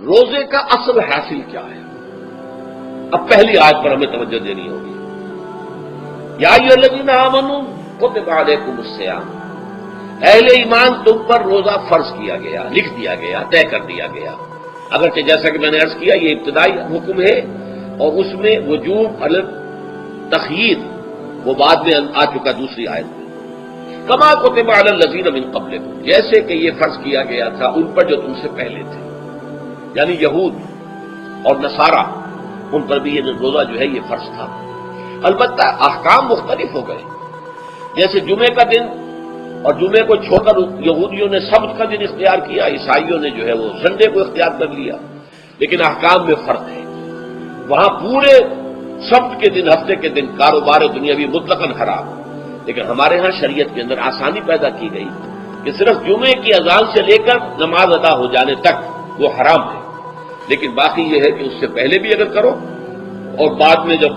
روزے کا اصل حاصل کیا ہے؟ اب پہلی آیت پر ہمیں توجہ دینی ہوگی. یا ایھا الذین آمنوا کتب علیکم الصیام، اہل ایمان تم پر روزہ فرض کیا گیا، لکھ دیا گیا، طے کر دیا گیا. اگرچہ جیسا کہ میں نے عرض کیا یہ ابتدائی حکم ہے اور اس میں وجوب علی تخییر وہ بعد میں آ چکا دوسری آیت میں. کما کتب علی الذین من قبلکم، جیسے کہ یہ فرض کیا گیا تھا ان پر جو تم سے پہلے تھے، یعنی یہود اور نصارہ، ان پر بھی یہ روزہ جو ہے یہ فرض تھا. البتہ احکام مختلف ہو گئے. جیسے جمعے کا دن اور جمعے کو چھوڑ کر یہودیوں نے سبت کا دن اختیار کیا، عیسائیوں نے جو ہے وہ سنڈے کو اختیار کر لیا، لیکن احکام میں فرق ہے. وہاں پورے سبت کے دن، ہفتے کے دن کاروبار دنیاوی مطلقاً حرام، لیکن ہمارے ہاں شریعت کے اندر آسانی پیدا کی گئی کہ صرف جمعے کی اذان سے لے کر نماز ادا ہو جانے تک وہ حرام ہے، لیکن باقی یہ ہے کہ اس سے پہلے بھی اگر کرو اور بعد میں جب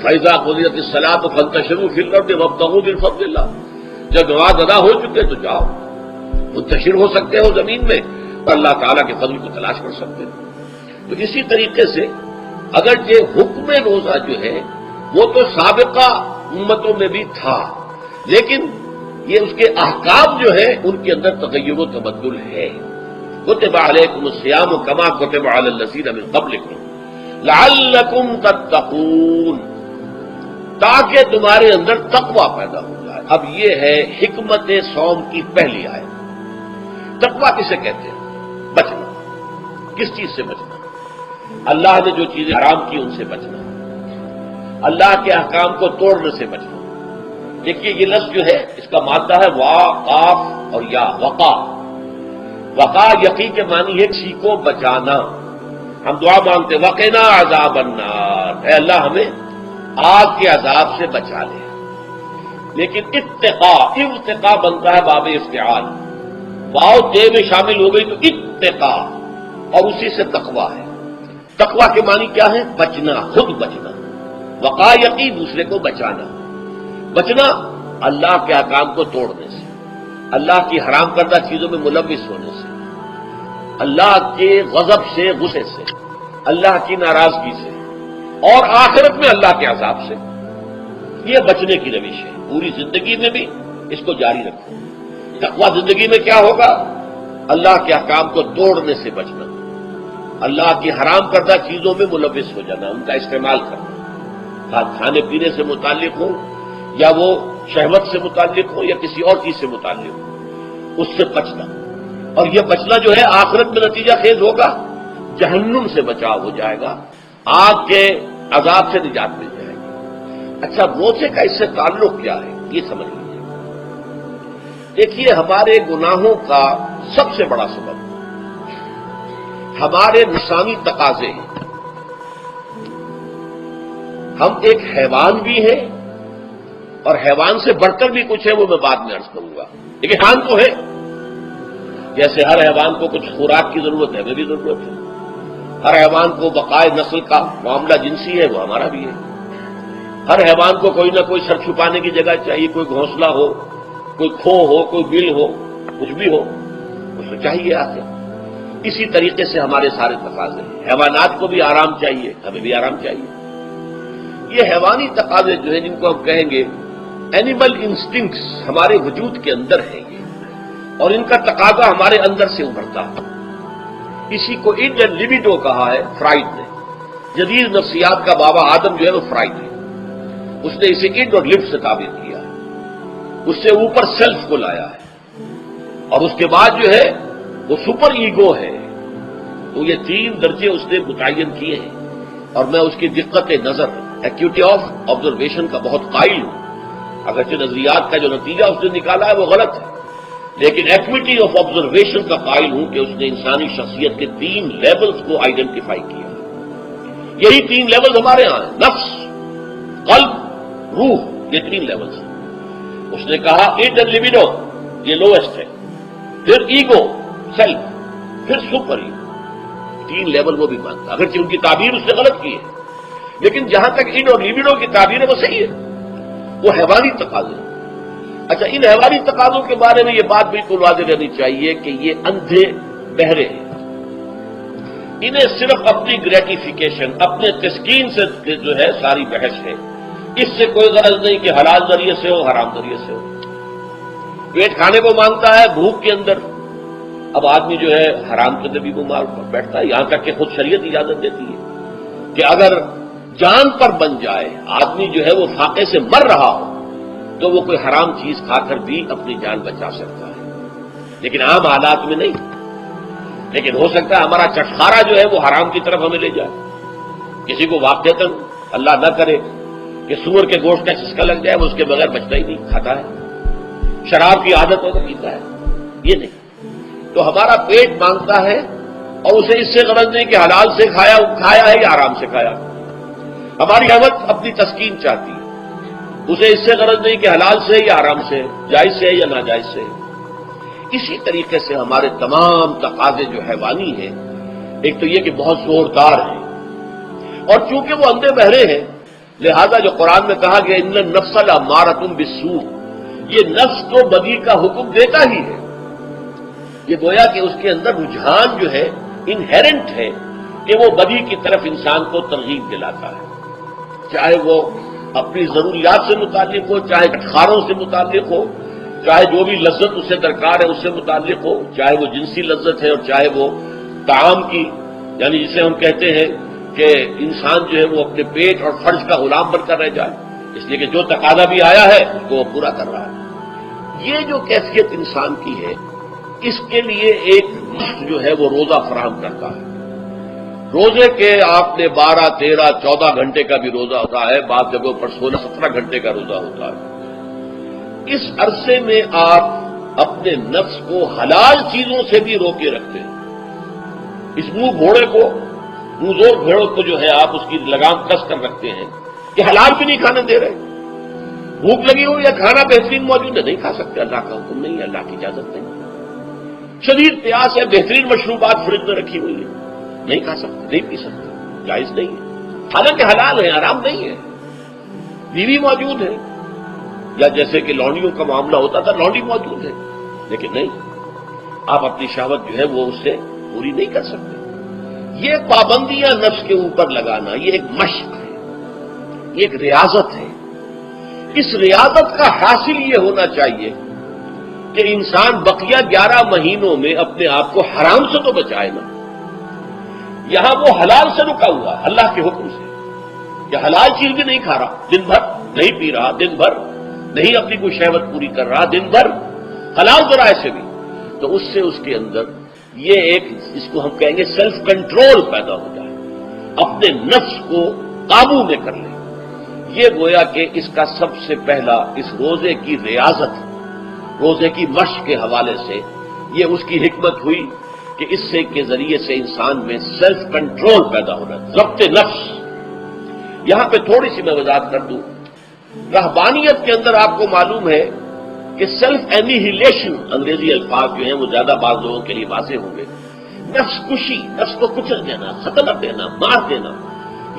فَإِذَا قُضِيَتِ الصَّلَاةُ فَانتَشِرُوا فِي الْأَرْضِ وَابْتَغُوا مِن فَضْلِ اللَّهِ، جب نماز ادا ہو چکے تو جاؤ منتشر ہو سکتے ہو زمین میں اور اللہ تعالیٰ کے فضل کو تلاش کر سکتے ہو. تو اسی طریقے سے اگر یہ حکم روزہ جو ہے وہ تو سابقہ امتوں میں بھی تھا، لیکن یہ اس کے احکام جو ہے ان کے اندر تغیر و تبدل ہے. کتب علیکم الصیام کما کتب علی الذین من قبلکم لعلکم تتقون، تاکہ تمہارے اندر تقوی پیدا ہو جائے. اب یہ ہے حکمت صوم کی پہلی آیت. تقوی کسے کہتے ہیں؟ بچنا. کس چیز سے بچنا؟ اللہ نے جو چیزیں حرام کی ان سے بچنا، اللہ کے احکام کو توڑنے سے بچنا. دیکھیے یہ لفظ جو ہے اس کا مادہ ہے وا، قاف اور یا. وقا، وقا یقین کے معنی ہے کسی کو بچانا. ہم دعا مانگتے وقنا عذاب النار، اے اللہ ہمیں آگ کے عذاب سے بچا لے. لیکن ارتقا بنتا ہے باب افتعال، واو تے میں شامل ہو گئی تو اتقا، اور اسی سے تقوی ہے. تقوی کے معنی کیا ہے؟ بچنا، خود بچنا. وقا یقین دوسرے کو بچانا. بچنا اللہ کے احکام کو توڑنے سے، اللہ کی حرام کردہ چیزوں میں ملوث ہونے سے، اللہ کے غضب سے، غصے سے، اللہ کی ناراضگی سے، اور آخرت میں اللہ کے عذاب سے. یہ بچنے کی روش ہے. پوری زندگی میں بھی اس کو جاری رکھو. تقویٰ زندگی میں کیا ہوگا؟ اللہ کے احکام کو توڑنے سے بچنا، اللہ کی حرام کردہ چیزوں میں ملوث ہو جانا، ان کا استعمال کرنا، کھانے پینے سے متعلق ہو یا وہ شہوت سے متعلق ہو یا کسی اور چیز سے متعلق ہو، اس سے بچنا. اور یہ بچنا جو ہے آخرت میں نتیجہ خیز ہوگا، جہنم سے بچاؤ ہو جائے گا، آگ کے عذاب سے نجات مل جائے گی. اچھا روزے کا اس سے تعلق کیا ہے یہ سمجھ لیجیے. دیکھیے ہمارے گناہوں کا سب سے بڑا سبب ہمارے نفسانی تقاضے ہیں. ہم ایک حیوان بھی ہیں اور حیوان سے بڑھ کر بھی کچھ ہے، وہ میں بعد میں عرض کروں گا. لیکن حیوان تو ہے، جیسے ہر حیوان کو کچھ خوراک کی ضرورت ہے، ہمیں بھی ضرورت ہے. ہر حیوان کو بقائے نسل کا معاملہ جنسی ہے، وہ ہمارا بھی ہے. ہر حیوان کو کوئی نہ کوئی سر چھپانے کی جگہ چاہیے، کوئی گھونسلہ ہو، کوئی کھو ہو، کوئی بل ہو، کچھ بھی ہو اس کو چاہیے آتے. اسی طریقے سے ہمارے سارے تقاضے ہیں. حیوانات کو بھی آرام چاہیے، ہمیں بھی آرام چاہیے. یہ حیوانی تقاضے جو ہیں جن کو ہم کہیں گے اینیمل انسٹنکٹس ہمارے وجود کے اندر ہیں یہ، اور ان کا تقاضا ہمارے اندر سے ابھرتا ہے. اسی کو اڈ اینڈ لیبیڈو کہا ہے فرائڈ نے. جدید نفسیات کا بابا آدم جو ہے وہ فرائڈ ہے. اس نے اسے اڈ اور لب سے تعبیر کیا ہے، اس سے اوپر سیلف کو لایا ہے، اور اس کے بعد جو ہے وہ سپر ایگو ہے. تو یہ تین درجے اس نے متعین کیے ہیں، اور میں اس کی دقت نظر، ایکیوٹی آف آبزرویشن کا بہت قائل ہوں. اگرچہ نظریات کا جو نتیجہ اس نے نکالا ہے وہ غلط ہے، لیکن ایکویٹی آف آبزرویشن کا قائل ہوں کہ اس نے انسانی شخصیت کے 3 لیولز کو آئیڈینٹیفائی کیا. یہی 3 لیولز ہمارے ہاں ہیں، نفس، قلب، روح، یہ 3 لیولز ہیں. اس نے کہا اڈ اینڈ لیبیڈو یہ لوئسٹ ہے، پھر ایگو، سیلف، پھر سپر ایگو. 3 لیول وہ بھی مانتا، اگرچہ ان کی تعبیر اس نے غلط کی ہے، لیکن جہاں تک اڈ اور لیبیڈو کی تعبیر ہے وہ صحیح ہے. وہ حیوانی تقاضے. اچھا ان حیوانی تقاضوں کے بارے میں یہ بات بالکل واضح رہنی چاہیے کہ یہ اندھے بہرے ہیں. انہیں صرف اپنی گریٹیفیکیشن، اپنے تسکین سے جو ہے ساری بحث ہے، اس سے کوئی غرض نہیں کہ حلال ذریعے سے ہو حرام ذریعے سے ہو۔ پیٹ کھانے کو مانگتا ہے بھوک کے اندر، اب آدمی جو ہے حرام کے اندر بھی بیمار بیٹھتا ہے، یہاں تک کہ خود شریعت اجازت دیتی ہے کہ اگر جان پر بن جائے آدمی جو ہے وہ فاقے سے مر رہا ہو تو وہ کوئی حرام چیز کھا کر بھی اپنی جان بچا سکتا ہے، لیکن عام حالات میں نہیں۔ لیکن ہو سکتا ہے ہمارا چٹخارا جو ہے وہ حرام کی طرف ہمیں لے جائے، کسی کو واقعتاً اللہ نہ کرے کہ سور کے گوشت کا چسکا لگ جائے، وہ اس کے بغیر بچتا ہی نہیں، کھاتا ہے، شراب کی عادت ہو تو پیتا ہے، یہ نہیں۔ تو ہمارا پیٹ مانگتا ہے اور اسے اس سے غرض نہیں کہ حلال سے کھایا ہے یا حرام سے کھایا۔ ہماری حوث اپنی تسکین چاہتی ہے، اسے اس سے غرض نہیں کہ حلال سے یا حرام سے، جائز سے یا ناجائز سے۔ اسی طریقے سے ہمارے تمام تقاضے جو حیوانی ہیں، ایک تو یہ کہ بہت زوردار ہیں، اور چونکہ وہ اندھے بہرے ہیں لہذا جو قرآن میں کہا گیا ان النفس لامارۃ بالسوء، یہ نفس تو بدی کا حکم دیتا ہی ہے، یہ گویا کہ اس کے اندر رجحان جو ہے انہیرنٹ ہے کہ وہ بدی کی طرف انسان کو ترغیب دلاتا ہے، چاہے وہ اپنی ضروریات سے متعلق ہو، چاہے اٹخاروں سے متعلق ہو، چاہے جو بھی لذت اسے درکار ہے اس سے متعلق ہو، چاہے وہ جنسی لذت ہے اور چاہے وہ طعام کی، یعنی جسے ہم کہتے ہیں کہ انسان جو ہے وہ اپنے پیٹ اور فرج کا غلام بن کر رہ جائے، اس لیے کہ جو تقاضا بھی آیا ہے اس کو وہ پورا کر رہا ہے۔ یہ جو کیفیت انسان کی ہے، اس کے لیے ایک مشق جو ہے وہ روزہ فراہم کرتا ہے۔ روزے کے آپ نے 12، 13، 14 گھنٹے کا بھی روزہ ہوتا ہے، بعض جگہوں پر 16، 17 گھنٹے کا روزہ ہوتا ہے۔ اس عرصے میں آپ اپنے نفس کو حلال چیزوں سے بھی روکے رکھتے ہیں۔ اس منہ گھوڑے کو، منہ زور گھوڑے کو جو ہے آپ اس کی لگام کس کر رکھتے ہیں کہ حلال بھی نہیں کھانے دے رہے، بھوک لگی ہو یا کھانا بہترین موجود ہے نہیں کھا سکتے، اللہ کا حکم نہیں ہے، اللہ کی اجازت نہیں، شدید پیاس ہے، بہترین مشروبات فریج میں رکھی ہوئی ہے، نہیں کھا سکتے، نہیں پی سکتے، جائز نہیں ہے، حالانکہ حلال ہے، حرام نہیں ہے، بیوی موجود ہے، یا جیسے کہ لونڈیوں کا معاملہ ہوتا تھا لونڈی موجود ہے، لیکن نہیں، آپ اپنی شہوت جو ہے وہ اس سے پوری نہیں کر سکتے۔ یہ پابندیاں نفس کے اوپر لگانا یہ ایک مشق ہے، یہ ایک ریاضت ہے۔ اس ریاضت کا حاصل یہ ہونا چاہیے کہ انسان بقیہ 11 مہینوں میں اپنے آپ کو حرام سے تو بچائے نا، یہاں وہ حلال سے رکا ہوا ہے اللہ کے حکم سے، کہ حلال چیز بھی نہیں کھا رہا، دن بھر نہیں پی رہا، دن بھر نہیں اپنی کوئی شہوت پوری کر رہا، دن بھر حلال ذرائع سے بھی، تو اس سے اس کے اندر یہ ایک اس کو ہم کہیں گے سیلف کنٹرول پیدا ہو جائے، اپنے نفس کو قابو میں کر لے۔ یہ گویا کہ اس کا سب سے پہلا اس روزے کی ریاضت، روزے کی مشق کے حوالے سے یہ اس کی حکمت ہوئی کہ اس سے کے ذریعے سے انسان میں سیلف کنٹرول پیدا ہونا، ضبط نفس۔ یہاں پہ تھوڑی سی میں وضاحت کر دوں، رہبانیت کے اندر آپ کو معلوم ہے کہ سیلف اینیہیلیشن، انگریزی الفاظ جو ہیں وہ زیادہ بعض لوگوں کے لیے واضح ہوں گے، نفس کشی، نفس کو کچل دینا، ختم کر دینا، مار دینا،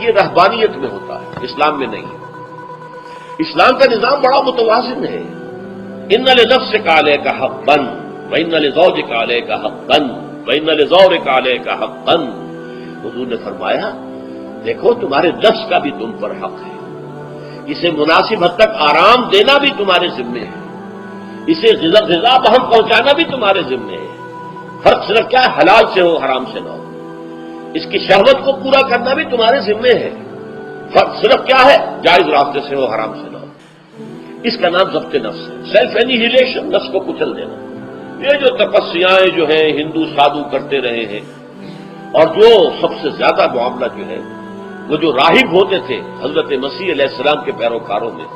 یہ رہبانیت میں ہوتا ہے، اسلام میں نہیں ہے۔ اسلام کا نظام بڑا متوازن ہے، ان لنفسک علیک حقا وان لزوجک علیک حقا وان لزورک علیک حقا۔ حضور نے فرمایا دیکھو تمہارے نفس کا بھی تم پر حق ہے، اسے مناسب حد تک آرام دینا بھی تمہارے ذمے ہے، اسے غذا بہم پہنچانا بھی تمہارے ذمے ہے، فرق صرف کیا ہے حلال سے ہو حرام سے نہ ہو، اس کی شہوت کو پورا کرنا بھی تمہارے ذمے ہے، فرق صرف کیا ہے جائز راستے سے ہو حرام سے نہ ہو۔ اس کا نام ضبط نفس ہے، سیلف اینیہیلیشن، نفس کو کچل دینا۔ یہ جو تپسیاں جو ہیں ہندو سادھو کرتے رہے ہیں، اور جو سب سے زیادہ معاملہ جو ہے وہ جو راہب ہوتے تھے حضرت مسیح علیہ السلام کے پیروکاروں میں،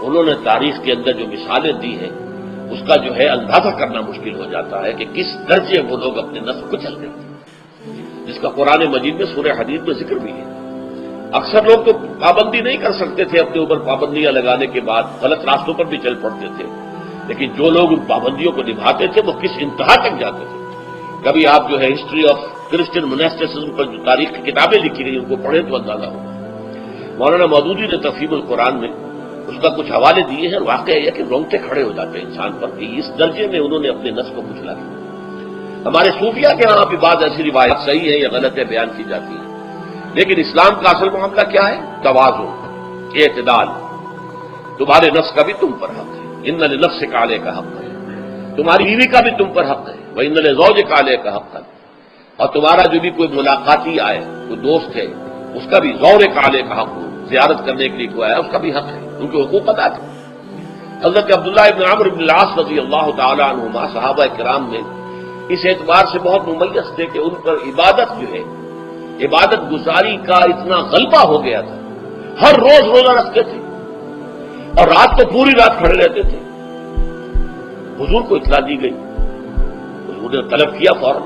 انہوں نے تاریخ کے اندر جو مثالیں دی ہیں اس کا جو ہے اندازہ کرنا مشکل ہو جاتا ہے کہ کس درجے وہ لوگ اپنے نفس کو چل رہے تھے، جس کا قرآن مجید میں سورہ حدید میں ذکر بھی ہے۔ اکثر لوگ تو پابندی نہیں کر سکتے تھے، اپنے اوپر پابندیاں لگانے کے بعد غلط راستوں پر بھی چل پڑتے تھے، لیکن جو لوگ ان پابندیوں کو نبھاتے تھے وہ کس انتہا تک جاتے تھے۔ کبھی آپ جو ہے ہسٹری آف کرسچن موناسٹسزم پر جو تاریخ کی کتابیں لکھی گئی ان کو پڑھیں تو اندازہ ہوگا۔ مولانا مودودی نے تفہیم القرآن میں اس کا کچھ حوالے دیے ہیں، اور واقعہ یہ کہ رونگٹے کھڑے ہو جاتے ہیں انسان پر کہ اس درجے میں انہوں نے اپنے نفس کو کچلا دیا۔ ہمارے صوفیہ کے ہاں بھی بعض ایسی روایات صحیح ہیں یا غلط ہے بیان کی جاتی ہیں، لیکن اسلام کا اصل معاملہ کیا ہے؟ توازن، اعتدال۔ تمہارے نفس کا بھی تم پر حق ہے، ان لنفسک علیک حق ہے، تمہاری بیوی کا بھی تم پر حق ہے، وان لزوجک علیک حق ہے، اور تمہارا جو بھی کوئی ملاقاتی آئے، کوئی دوست ہے، اس کا بھی زورک علیک حق ہو، زیارت کرنے کے لیے کوئی آیا اس کا بھی حق ہے، ان کے حقوق ادا کرو۔ حضرت عبداللہ ابن عمرو بن العاص رضی اللہ تعالی عنہما صحابہ کرام میں اس اعتبار سے بہت ممیز تھے کہ ان پر عبادت جو ہے، عبادت گزاری کا اتنا غلبہ ہو گیا تھا، ہر روز روزہ رکھتے تھے اور رات کو پوری رات کھڑے رہتے تھے۔ حضور کو اطلاع دی گئی، حضور نے طلب کیا فوراً،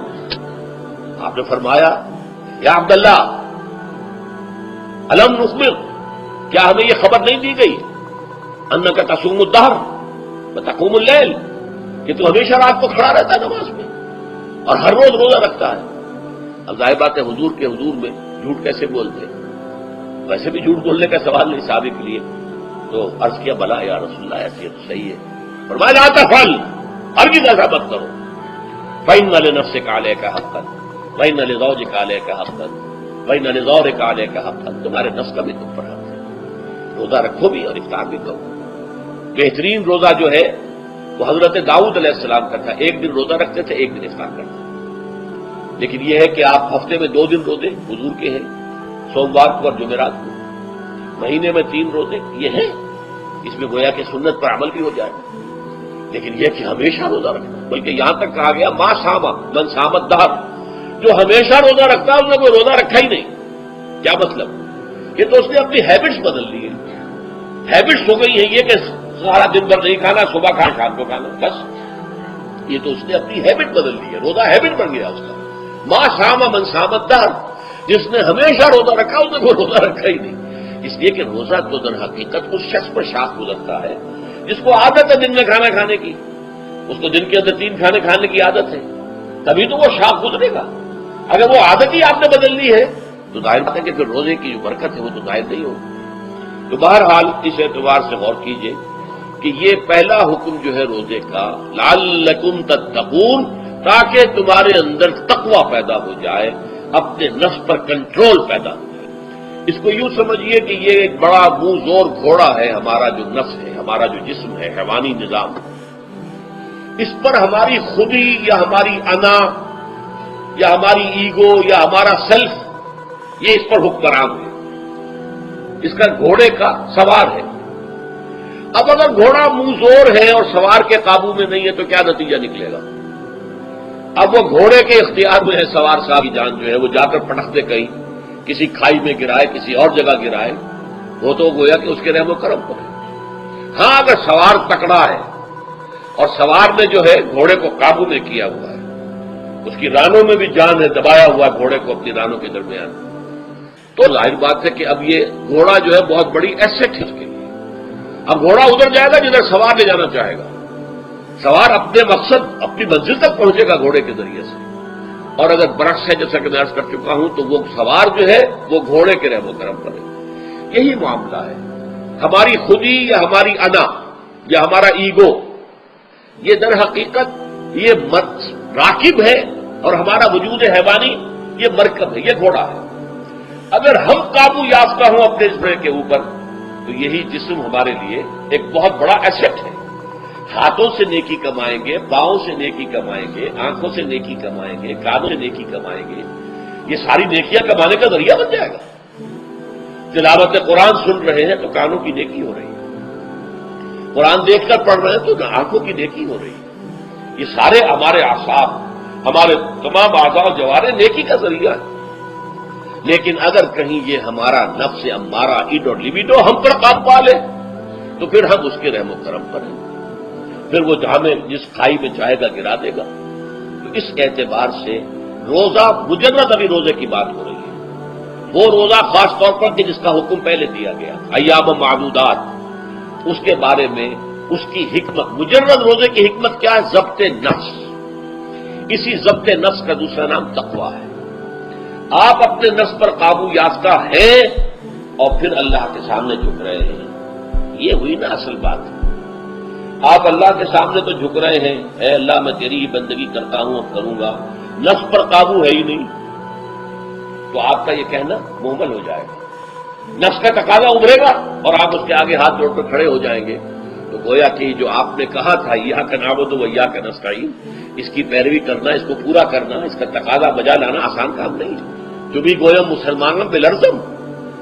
آپ نے فرمایا یا عبداللہ الم نخبر، کیا ہمیں یہ خبر نہیں دی گئی انک تصوم الدہر وتقوم اللیل، کہ تو ہمیشہ رات کو کھڑا رہتا ہے نماز میں اور ہر روز روزہ رکھتا ہے۔ اب ظاہر بات ہے حضور کے حضور میں جھوٹ کیسے بولتے؟ ویسے بھی جھوٹ بولنے کا سوال نہیں صحابی کے لیے، تو عرض کیا بلا یا رسول اللہ ایسے تو صحیح ہے، فرمایا لا تفعل، ہرگز ایسا مت کرو، فإن لنفسک علیک حقا وإن لزوجک علیک حقا وإن لزورک علیک حقا، تمہارے نفس کا بھی تم پر حق ہے، روزہ رکھو بھی اور افطار بھی کرو۔ بہترین روزہ جو ہے وہ حضرت داؤد علیہ السلام کا تھا، ایک دن روزہ رکھتے تھے، ایک دن افطار کرتے تھے۔ لیکن یہ ہے کہ آپ ہفتے میں 2 دن روزے حضور کے ہیں، سوموار کو اور جمعرات کو، مہینے میں 3 روزے، یہ ہے، اس میں گویا کہ سنت پر عمل بھی ہو جائے گا۔ لیکن یہ کہ ہمیشہ روزہ رکھنا، بلکہ یہاں تک کہا گیا ما صام من صام الدہر، جو ہمیشہ روزہ رکھتا ہے اس نے کوئی روزہ رکھا ہی نہیں۔ کیا مطلب؟ یہ تو اس نے اپنی ہیبٹس بدل لی ہیں، ہیبٹس ہو گئی ہیں یہ کہ سارا دن بھر نہیں کھانا، صبح کھانا شام کو کھانا، بس یہ تو اس نے اپنی ہیبٹ بدل لی ہے، روزہ ہیبٹ بن گیا اس کا۔ ما صام من صام الدہر، جس نے ہمیشہ روزہ رکھا اس نے کوئی روزہ رکھا ہی نہیں، اس لیے کہ روزہ تو در حقیقت اس شخص پر شاخ گزرتا ہے جس کو عادت ہے دن میں کھانا کھانے کی، اس کو دن کے اندر 3 کھانے کھانے کی عادت ہے، تبھی تو وہ شاخ گزرے گا۔ اگر وہ عادت ہی آپ نے بدل لی ہے تو ظاہر بات ہے کہ پھر روزے کی جو برکت ہے وہ تو ظاہر نہیں ہوگی۔ تو بہرحال اس اعتبار سے غور کیجئے کہ یہ پہلا حکم جو ہے روزے کا، لعلکم تتقون، تاکہ تمہارے اندر تقوی پیدا ہو جائے، اپنے نفس پر کنٹرول پیدا ہو جائے۔ اس کو یوں سمجھیے کہ یہ ایک بڑا منہ زور گھوڑا ہے، ہمارا جو نفس ہے، ہمارا جو جسم ہے، حیوانی نظام، اس پر ہماری خودی یا ہماری انا یا ہماری ایگو یا ہمارا سیلف، یہ اس پر حکمران ہے، اس کا گھوڑے کا سوار ہے۔ اب اگر گھوڑا منہ زور ہے اور سوار کے قابو میں نہیں ہے تو کیا نتیجہ نکلے گا؟ اب وہ گھوڑے کے اختیار میں ہے، سوار صاحب کی جان جو ہے وہ جا کر پٹک دے، کہیں کسی کھائی میں گرائے، کسی اور جگہ گرائے، وہ تو گویا کہ اس کے رحم و کرم پر ہے۔ ہاں اگر سوار تکڑا ہے اور سوار نے جو ہے گھوڑے کو قابو میں کیا ہوا ہے، اس کی رانوں میں بھی جان ہے، دبایا ہوا ہے گھوڑے کو اپنی رانوں کے درمیان، تو ظاہر بات ہے کہ اب یہ گھوڑا جو ہے بہت بڑی ایسٹ ہے اس کے لیے۔ اب گھوڑا ادھر جائے گا جدھر سوار لے جانا چاہے گا، سوار اپنے مقصد اپنی منزل تک پہنچے گا گھوڑے کے ذریعے سے، اور اگر برعکس ہے جیسا کہ میں عرض کر چکا ہوں تو وہ سوار جو ہے وہ گھوڑے کے رحم و کرم پر ہے۔ یہی معاملہ ہے، ہماری خودی یا ہماری انا یا ہمارا ایگو، یہ در حقیقت یہ راکب ہے اور ہمارا وجود حیوانی یہ مرکب ہے، یہ گھوڑا ہے۔ اگر ہم قابو یافتہ ہوں اپنے اس گھوڑے کے اوپر تو یہی جسم ہمارے لیے ایک بہت بڑا ایسٹ ہے۔ ہاتھوں سے نیکی کمائیں گے، پاؤں سے نیکی کمائیں گے، آنکھوں سے نیکی کمائیں گے، کانوں سے نیکی کمائیں گے، یہ ساری نیکیاں کمانے کا ذریعہ بن جائے گا۔ تلاوت قرآن سن رہے ہیں تو کانوں کی نیکی ہو رہی ہے، قرآن دیکھ کر پڑھ رہے ہیں تو آنکھوں کی نیکی ہو رہی ہے، یہ سارے ہمارے اعصاب، ہمارے تمام اعضاء و جوارح نیکی کا ذریعہ ہے۔ لیکن اگر کہیں یہ ہمارا نفس امارہ، ایڈ اور لیبیڈو ہم پر قابو پا لے تو پھر ہم اس کے رحم و کرم پر ہیں، پھر وہ ہمیں جس کھائی میں چاہے گا گرا دے گا۔ تو اس اعتبار سے روزہ مجرد ابھی روزے کی بات ہو رہی ہے، وہ روزہ خاص طور پر کہ جس کا حکم پہلے دیا گیا ایام معدودات، اس کے بارے میں اس کی حکمت، مجرد روزے کی حکمت کیا ہے؟ ضبط نفس۔ اسی ضبط نفس کا دوسرا نام تقویٰ ہے۔ آپ اپنے نفس پر قابو یافتہ ہیں اور پھر اللہ کے سامنے جھک رہے ہیں، یہ ہوئی نا اصل بات۔ آپ اللہ کے سامنے تو جھک رہے ہیں، اے اللہ میں تیری ہی بندگی کرتا ہوں، اب کروں گا، نفس پر قابو ہے ہی نہیں، تو آپ کا یہ کہنا مہمل ہو جائے گا، نفس کا تقاضا ابھرے گا اور آپ اس کے آگے ہاتھ جوڑ کر کھڑے ہو جائیں گے۔ تو گویا کہ جو آپ نے کہا تھا ایاک نعبد و ایاک نستعین، اس کی پیروی کرنا، اس کو پورا کرنا، اس کا تقاضا بجا لانا آسان کام نہیں ہے۔ جو بھی گویا مسلمانوں پہ لرزم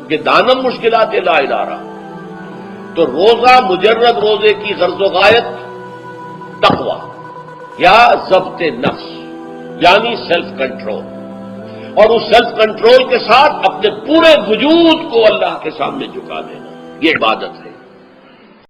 کہ دانم مشکلات لا ادارہ، تو روزہ مجرد روزے کی غرض و غایت تقویٰ یا ضبط نفس یعنی سیلف کنٹرول، اور اس سیلف کنٹرول کے ساتھ اپنے پورے وجود کو اللہ کے سامنے جھکا دینا، یہ عبادت ہے۔